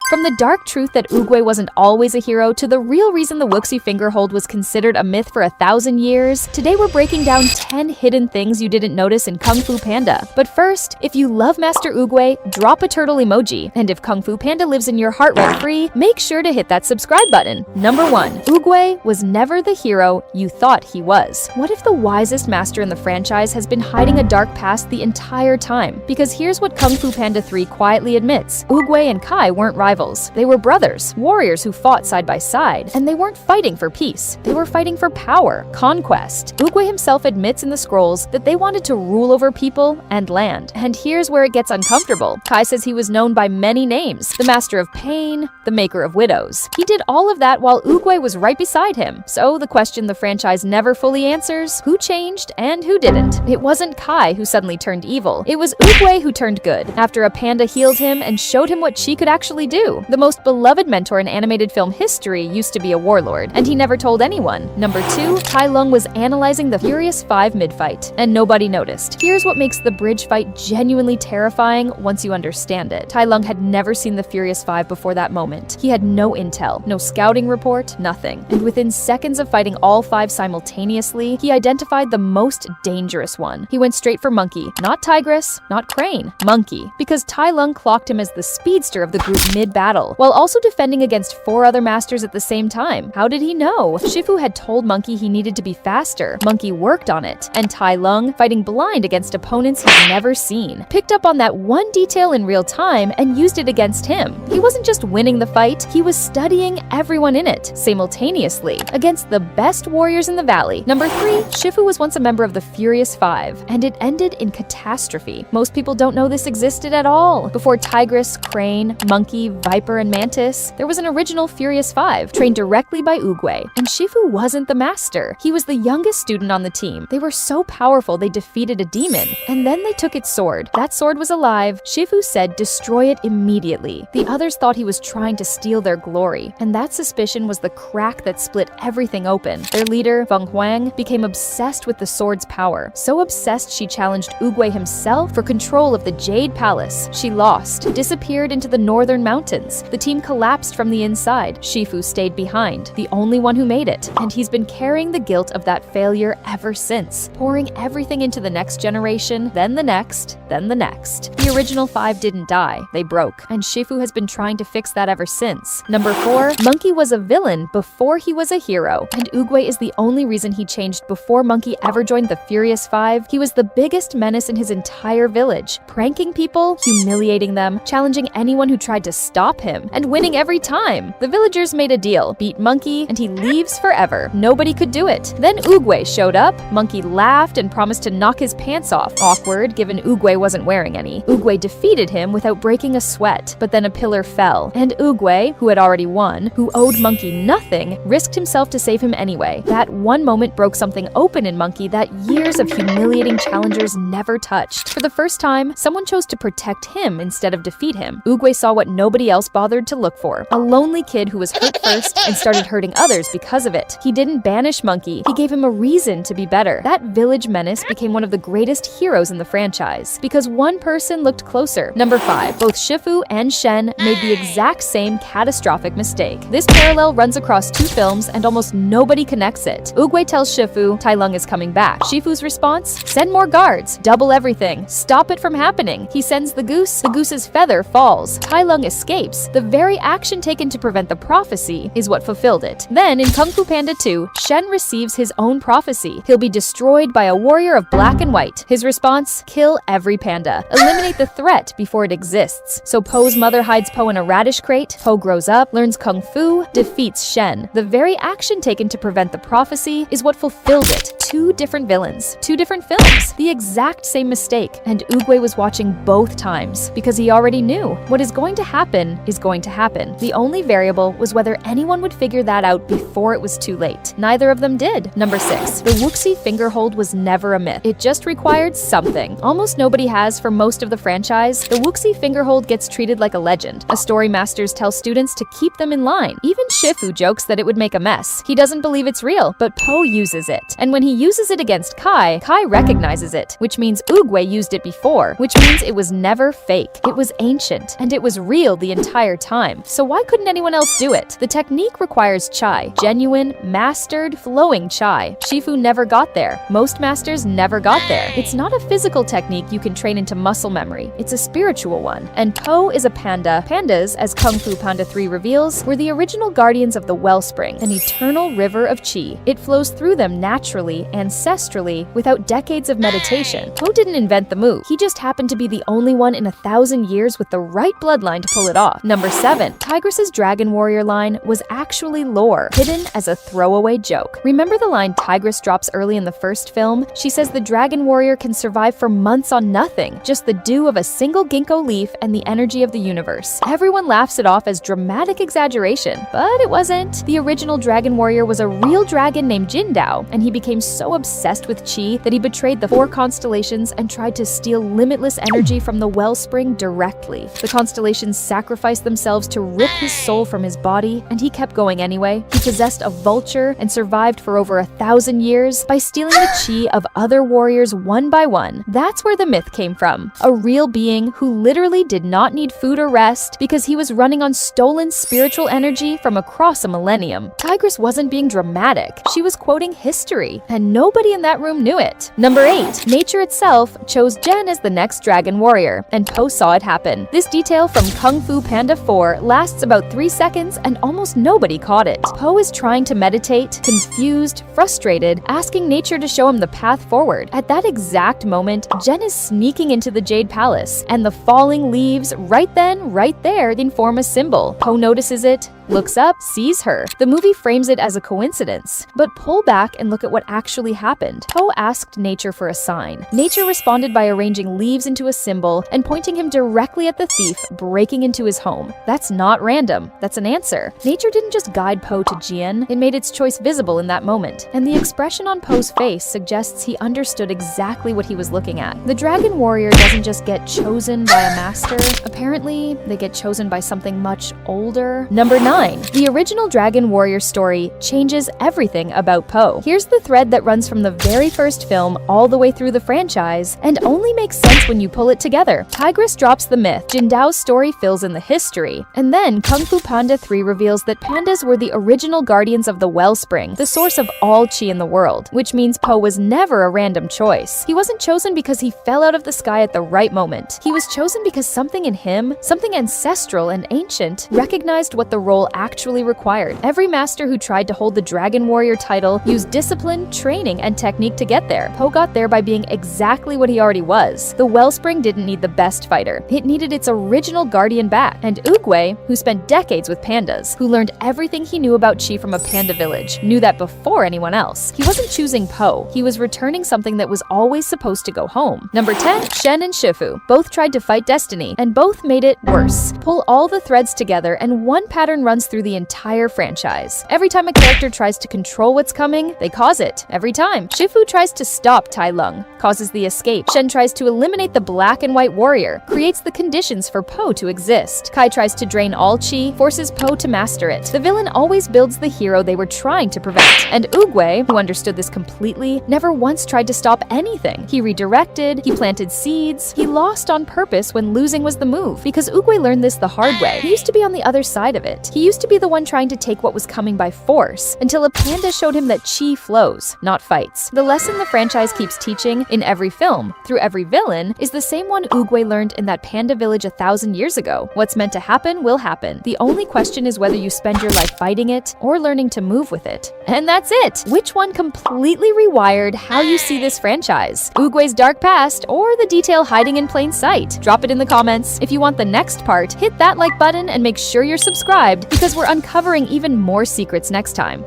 From the dark truth that Oogway wasn't always a hero to the real reason the Wuxi Finger Hold was considered a myth for 1,000 years, today we're breaking down 10 hidden things you didn't notice in Kung Fu Panda. But first, if you love Master Oogway, drop a turtle emoji. And if Kung Fu Panda lives in your heart rent-free, make sure to hit that subscribe button. Number 1. Oogway was never the hero you thought he was. What if the wisest master in the franchise has been hiding a dark past the entire time? Because here's what Kung Fu Panda 3 quietly admits. Oogway and Kai weren't rivals. They were brothers, warriors who fought side by side, and they weren't fighting for peace. They were fighting for power, conquest. Oogway himself admits in the scrolls that they wanted to rule over people and land. And here's where it gets uncomfortable. Kai says he was known by many names: the Master of Pain, the Maker of Widows. He did all of that while Oogway was right beside him. So the question the franchise never fully answers: who changed and who didn't? It wasn't Kai who suddenly turned evil. It was Oogway who turned good, after a panda healed him and showed him what she could actually do. The most beloved mentor in animated film history used to be a warlord, and he never told anyone. Number 2, Tai Lung was analyzing the Furious 5 mid-fight, and nobody noticed. Here's what makes the bridge fight genuinely terrifying once you understand it. Tai Lung had never seen the Furious 5 before that moment. He had no intel, no scouting report, nothing. And within seconds of fighting all 5 simultaneously, he identified the most dangerous one. He went straight for Monkey. Not Tigress, not Crane. Monkey. Because Tai Lung clocked him as the speedster of the group mid-battle, while also defending against 4 other masters at the same time. How did he know? Shifu had told Monkey he needed to be faster. Monkey worked on it. And Tai Lung, fighting blind against opponents he'd never seen, picked up on that one detail in real time and used it against him. He wasn't just winning the fight, he was studying everyone in it, simultaneously, against the best warriors in the valley. Number 3, Shifu was once a member of the Furious 5, and it ended in catastrophe. Most people don't know this existed at all. Before Tigress, Crane, Monkey, Viper, and Mantis, there was an original Furious 5, trained directly by Oogway. And Shifu wasn't the master. He was the youngest student on the team. They were so powerful they defeated a demon, and then they took its sword. That sword was alive. Shifu said, "Destroy it immediately." The others thought he was trying to steal their glory, and that suspicion was the crack that split everything open. Their leader, Feng Huang, became obsessed with the sword's power. So obsessed she challenged Oogway himself for control of the Jade Palace. She lost, disappeared into the northern mountains. The team collapsed from the inside. Shifu stayed behind, the only one who made it. And he's been carrying the guilt of that failure ever since, pouring everything into the next generation, then the next, then the next. The original 5 didn't die, they broke, and Shifu has been trying to fix that ever since. Number 4, Monkey was a villain before he was a hero, and Oogway is the only reason he changed before Monkey ever joined the Furious 5. He was the biggest menace in his entire village, pranking people, humiliating them, challenging anyone who tried to stop him, and winning every time. The villagers made a deal: beat Monkey and he leaves forever. Nobody could do it. Then Oogway showed up. Monkey laughed and promised to knock his pants off. Awkward, given Oogway wasn't wearing any. Oogway defeated him without breaking a sweat, but then a pillar fell, and Oogway, who had already won, who owed Monkey nothing, risked himself to save him anyway. That one moment broke something open in Monkey that years of humiliating challengers never touched. For the first time, someone chose to protect him instead of defeat him. Oogway saw what nobody else bothered to look for: a lonely kid who was hurt first and started hurting others because of it. He didn't banish Monkey, he gave him a reason to be better. That village menace became one of the greatest heroes in the franchise, because one person looked closer. Number 5, both Shifu and Zhen made the exact same catastrophic mistake. This parallel runs across 2 films and almost nobody connects it. Oogway tells Shifu Tai Lung is coming back. Shifu's response: send more guards, double everything, stop it from happening. He sends the goose's feather falls. Tai Lung escapes. The very action taken to prevent the prophecy is what fulfilled it. Then in Kung Fu Panda 2, Zhen receives his own prophecy. He'll be destroyed by a warrior of black and white. His response: kill every panda. Eliminate the threat before it exists. So Po's mother hides Po in a radish crate. Po grows up, learns Kung Fu, defeats Zhen. The very action taken to prevent the prophecy is what fulfilled it. 2 different villains, 2 different films, the exact same mistake. And Oogway was watching both times, because he already knew what is going to happen is going to happen. The only variable was whether anyone would figure that out before it was too late. Neither of them did. Number 6, the Wuxi Finger Hold was never a myth. It just required something almost nobody has for most of the franchise. The Wuxi Finger Hold gets treated like a legend. A story masters tell students to keep them in line. Even Shifu jokes that it would make a mess. He doesn't believe it's real, but Po uses it. And when he uses it against Kai, Kai recognizes it, which means Oogway used it before, which means it was never fake. It was ancient, and it was real the entire time, so why couldn't anyone else do it? The technique requires chai, genuine, mastered, flowing chai. Shifu never got there. Most masters never got there. It's not a physical technique you can train into muscle memory. It's a spiritual one. And Po is a panda. Pandas, as Kung Fu Panda 3 reveals, were the original guardians of the wellspring, an eternal river of chi. It flows through them naturally, ancestrally, without decades of meditation. Po didn't invent the move. He just happened to be the only one in 1,000 years with the right bloodline to pull it off. Number 7. Tigress's Dragon Warrior line was actually lore, hidden as a throwaway joke. Remember the line Tigress drops early in the first film? She says the Dragon Warrior can survive for months on nothing, just the dew of a single ginkgo leaf and the energy of the universe. Everyone laughs it off as dramatic exaggeration, but it wasn't. The original Dragon Warrior was a real dragon named Jindao, and he became so obsessed with chi that he betrayed the 4 constellations and tried to steal limitless energy from the wellspring directly. The constellations sacrificed themselves to rip his soul from his body, and he kept going anyway. He possessed a vulture and survived for over 1,000 years by stealing the chi of other warriors one by one. That's where the myth came from. A real being who literally did not need food or rest because he was running on stolen spiritual energy from across a millennium. Tigress wasn't being dramatic. She was quoting history, and nobody in that room knew it. Number 8. Nature itself chose Zhen as the next Dragon Warrior, and Po saw it happen. This detail from Kung Fu Panda 4 lasts about 3 seconds, and almost nobody caught it. Po is trying to meditate, confused, frustrated, asking nature to show him the path forward. At that exact moment, Zhen is sneaking into the Jade Palace, and the falling leaves right then, right there, then form a symbol. Po notices it, looks up, sees her. The movie frames it as a coincidence, but pull back and look at what actually happened. Po asked nature for a sign. Nature responded by arranging leaves into a symbol and pointing him directly at the thief breaking into his home. That's not random. That's an answer. Nature didn't just guide Po to Jian, it made its choice visible in that moment. And the expression on Po's face suggests he understood exactly what he was looking at. The Dragon Warrior doesn't just get chosen by a master. Apparently, they get chosen by something much older. Number 9. The original Dragon Warrior story changes everything about Po. Here's the thread that runs from the very first film all the way through the franchise, and only makes sense when you pull it together. Tigress drops the myth, Jindao's story fills in the history, and then Kung Fu Panda 3 reveals that pandas were the original guardians of the wellspring, the source of all chi in the world, which means Po was never a random choice. He wasn't chosen because he fell out of the sky at the right moment. He was chosen because something in him, something ancestral and ancient, recognized what the role actually required. Every master who tried to hold the Dragon Warrior title used discipline, training, and technique to get there. Po got there by being exactly what he already was. The wellspring didn't need the best fighter. It needed its original guardian back. And Oogway, who spent decades with pandas, who learned everything he knew about chi from a panda village, knew that before anyone else. He wasn't choosing Po. He was returning something that was always supposed to go home. Number 10. Shen and Shifu. Both tried to fight destiny, and both made it worse. Pull all the threads together, and one pattern runs through the entire franchise. Every time a character tries to control what's coming, they cause it. Every time. Shifu tries to stop Tai Lung, causes the escape. Shen tries to eliminate the black and white warrior, creates the conditions for Po to exist. Kai tries to drain all chi, forces Po to master it. The villain always builds the hero they were trying to prevent. And Oogway, who understood this completely, never once tried to stop anything. He redirected, he planted seeds, he lost on purpose when losing was the move, because Oogway learned this the hard way. He used to be on the other side of it. He used to be the one trying to take what was coming by force, until a panda showed him that chi flows, not fights. The lesson the franchise keeps teaching in every film, through every villain, is the same one Oogway learned in that panda village 1,000 years ago. What's meant to happen will happen. The only question is whether you spend your life fighting it or learning to move with it. And that's it! Which one completely rewired how you see this franchise? Oogway's dark past or the detail hiding in plain sight? Drop it in the comments. If you want the next part, hit that like button and make sure you're subscribed, because we're uncovering even more secrets next time.